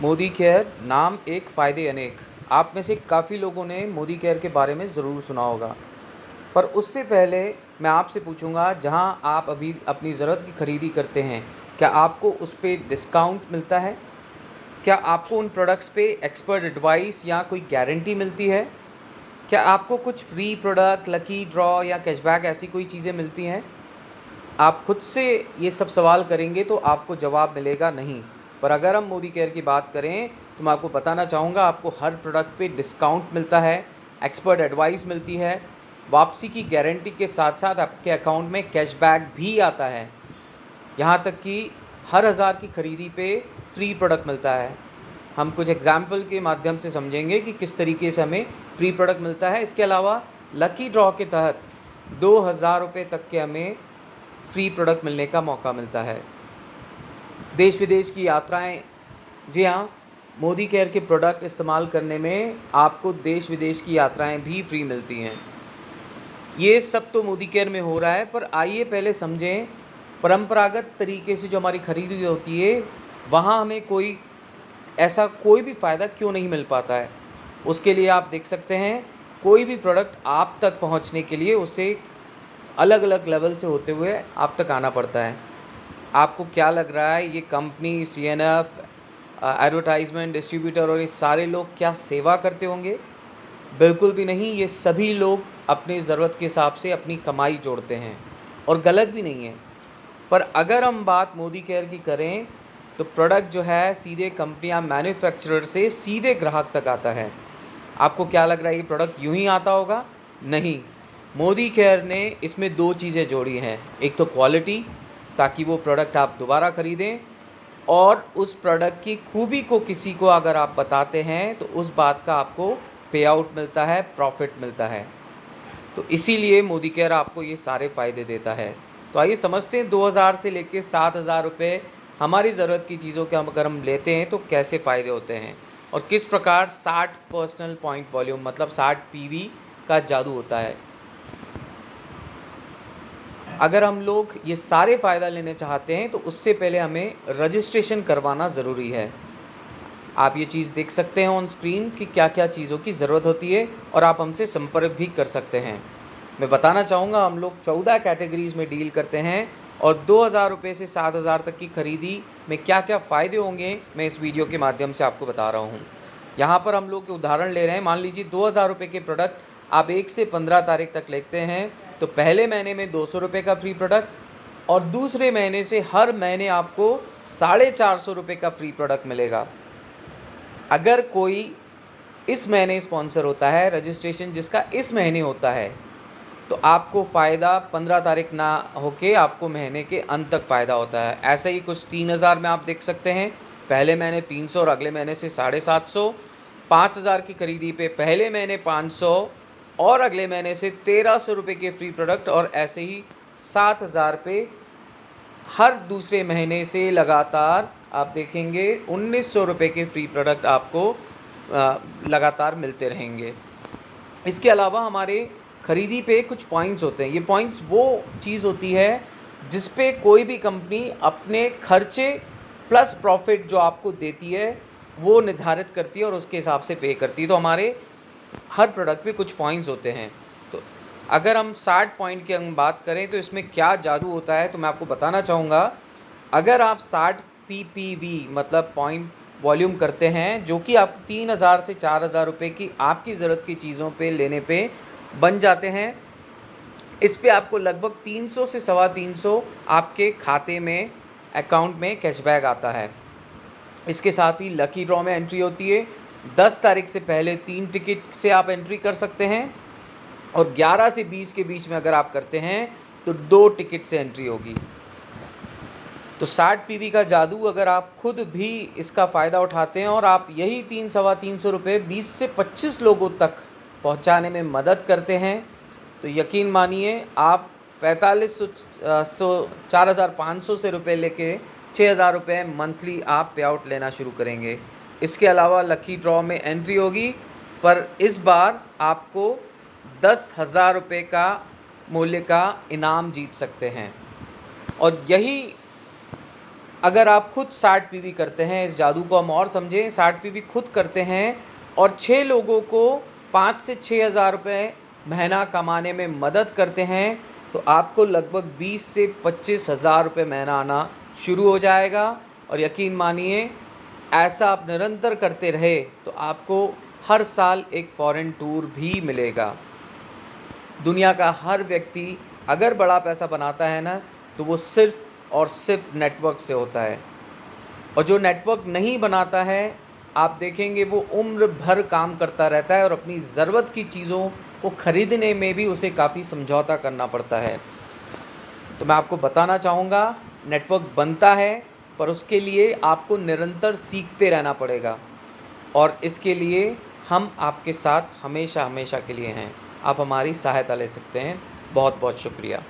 Modi care नाम एक फ़ायदे अनेक। आप में से काफ़ी लोगों ने मोदी केयर के बारे में ज़रूर सुना होगा। पर उससे पहले मैं आपसे पूछूंगा, जहां आप अभी अपनी ज़रूरत की ख़रीदी करते हैं, क्या आपको उस पे डिस्काउंट मिलता है? क्या आपको उन प्रोडक्ट्स पे एक्सपर्ट एडवाइस या कोई गारंटी मिलती है? क्या आपको कुछ फ्री प्रोडक्ट, लकी ड्रॉ या कैशबैक ऐसी कोई चीज़ें मिलती हैं? आप खुद से ये सब सवाल करेंगे तो आपको जवाब मिलेगा नहीं। पर अगर हम मोदी केयर की बात करें तो मैं आपको बताना चाहूँगा, आपको हर प्रोडक्ट पे डिस्काउंट मिलता है, एक्सपर्ट एडवाइस मिलती है, वापसी की गारंटी के साथ साथ आपके अकाउंट में कैशबैक भी आता है। यहाँ तक कि हर हज़ार की खरीदी पे फ्री प्रोडक्ट मिलता है। हम कुछ एग्जाम्पल के माध्यम से समझेंगे कि किस तरीके से हमें फ्री प्रोडक्ट मिलता है। इसके अलावा लकी ड्रॉ के तहत 2000 रुपये तक के हमें फ्री प्रोडक्ट मिलने का मौका मिलता है। देश विदेश की यात्राएं, जी हाँ, मोदी केयर के प्रोडक्ट इस्तेमाल करने में आपको देश विदेश की यात्राएं भी फ्री मिलती हैं। ये सब तो मोदी केयर में हो रहा है, पर आइए पहले समझें परंपरागत तरीके से जो हमारी खरीदी होती है वहाँ हमें कोई भी फ़ायदा क्यों नहीं मिल पाता है। उसके लिए आप देख सकते हैं, कोई भी प्रोडक्ट आप तक पहुँचने के लिए उसे अलग अलग लेवल से होते हुए आप तक आना पड़ता है। आपको क्या लग रहा है, ये कंपनी, सीएनएफ, एडवर्टाइजमेंट, डिस्ट्रीब्यूटर और ये सारे लोग क्या सेवा करते होंगे? बिल्कुल भी नहीं। ये सभी लोग अपनी ज़रूरत के हिसाब से अपनी कमाई जोड़ते हैं और गलत भी नहीं है। पर अगर हम बात मोदी केयर की करें तो प्रोडक्ट जो है सीधे कंपनी या मैन्युफैक्चरर से सीधे ग्राहक तक आता है। आपको क्या लग रहा है ये प्रोडक्ट यूं ही आता होगा? नहीं। मोदी केयर ने इसमें दो चीज़ें जोड़ी हैं। एक तो क्वालिटी, ताकि वो प्रोडक्ट आप दोबारा ख़रीदें, और उस प्रोडक्ट की खूबी को किसी को अगर आप बताते हैं तो उस बात का आपको पे आउट मिलता है, प्रॉफिट मिलता है। तो इसीलिए मोदी केयर आपको ये सारे फ़ायदे देता है। तो आइए समझते हैं 2000 से लेकर 7000 रुपये हमारी ज़रूरत की चीज़ों के अगर हम लेते हैं तो कैसे फ़ायदे होते हैं, और किस प्रकार 60 पर्सनल पॉइंट वॉल्यूम मतलब 60 पीवी का जादू होता है। अगर हम लोग ये सारे फ़ायदा लेने चाहते हैं तो उससे पहले हमें रजिस्ट्रेशन करवाना ज़रूरी है। आप ये चीज़ देख सकते हैं ऑन स्क्रीन कि क्या क्या चीज़ों की ज़रूरत होती है, और आप हमसे संपर्क भी कर सकते हैं। मैं बताना चाहूँगा, हम लोग 14 कैटेगरीज़ में डील करते हैं, और 2000 रुपये से 7000 तक की खरीदी में क्या क्या फ़ायदे होंगे मैं इस वीडियो के माध्यम से आपको बता रहा हूँ। यहाँ पर हम लोग के उदाहरण ले रहे हैं। मान लीजिए 2000 रुपये के प्रोडक्ट आप 1 से 15 तारीख तक लेते हैं तो पहले महीने में 200 रुपये का फ्री प्रोडक्ट, और दूसरे महीने से हर महीने आपको 450 रुपये का फ्री प्रोडक्ट मिलेगा। अगर कोई इस महीने स्पॉन्सर होता है, रजिस्ट्रेशन जिसका इस महीने होता है, तो आपको फ़ायदा 15 तारीख ना होके आपको महीने के अंत तक फ़ायदा होता है। ऐसे ही कुछ 3000 में आप देख सकते हैं, पहले महीने 300 और अगले महीने से 750। 5000 की खरीदी पे पहले महीने 500 और अगले महीने से 1300 रुपये के फ्री प्रोडक्ट, और ऐसे ही 7000 पे हर दूसरे महीने से लगातार आप देखेंगे 1900 रुपये के फ्री प्रोडक्ट आपको लगातार मिलते रहेंगे। इसके अलावा हमारे खरीदी पे कुछ पॉइंट्स होते हैं। ये पॉइंट्स वो चीज़ होती है जिस पे कोई भी कंपनी अपने खर्चे प्लस प्रॉफिट जो आपको देती है वो निर्धारित करती है और उसके हिसाब से पे करती है। तो हमारे हर प्रोडक्ट पे कुछ पॉइंट्स होते हैं। तो अगर हम 60 पॉइंट की हम बात करें तो इसमें क्या जादू होता है तो मैं आपको बताना चाहूँगा। अगर आप 60 पीपीवी मतलब पॉइंट वॉल्यूम करते हैं, जो कि आप 3000 से 4000 रुपये की आपकी ज़रूरत की चीज़ों पे लेने पे बन जाते हैं, इस पे आपको लगभग 300 से 350 आपके खाते में, अकाउंट में कैशबैक आता है। इसके साथ ही लकी ड्रॉ में एंट्री होती है। 10 तारीख से पहले 3 टिकट से आप एंट्री कर सकते हैं, और 11 से 20 के बीच में अगर आप करते हैं तो 2 टिकट से एंट्री होगी। तो 60 पीवी का जादू, अगर आप खुद भी इसका फ़ायदा उठाते हैं और आप यही 300-350 रुपये 20 से 25 लोगों तक पहुंचाने में मदद करते हैं, तो यकीन मानिए आप 4500 से रुपये लेके 6000 रुपये मंथली आप पे आउट लेना शुरू करेंगे। इसके अलावा लकी ड्रॉ में एंट्री होगी, पर इस बार आपको 10,000 रुपये का मूल्य का इनाम जीत सकते हैं। और यही अगर आप खुद 60 पीवी करते हैं, इस जादू को हम और समझें, 60 पीवी खुद करते हैं और 6 लोगों को 5 से 6,000 रुपये महीना कमाने में मदद करते हैं, तो आपको लगभग 20 से 25,000 रुपये महीना आना शुरू हो जाएगा। और यकीन मानिए, ऐसा आप निरंतर करते रहे तो आपको हर साल एक फ़ॉरेन टूर भी मिलेगा। दुनिया का हर व्यक्ति अगर बड़ा पैसा बनाता है ना, तो वो सिर्फ़ और सिर्फ नेटवर्क से होता है। और जो नेटवर्क नहीं बनाता है, आप देखेंगे वो उम्र भर काम करता रहता है और अपनी ज़रूरत की चीज़ों को खरीदने में भी उसे काफ़ी समझौता करना पड़ता है। तो मैं आपको बताना चाहूँगा, नेटवर्क बनता है, पर उसके लिए आपको निरंतर सीखते रहना पड़ेगा और इसके लिए हम आपके साथ हमेशा हमेशा के लिए हैं। आप हमारी सहायता ले सकते हैं। बहुत बहुत शुक्रिया।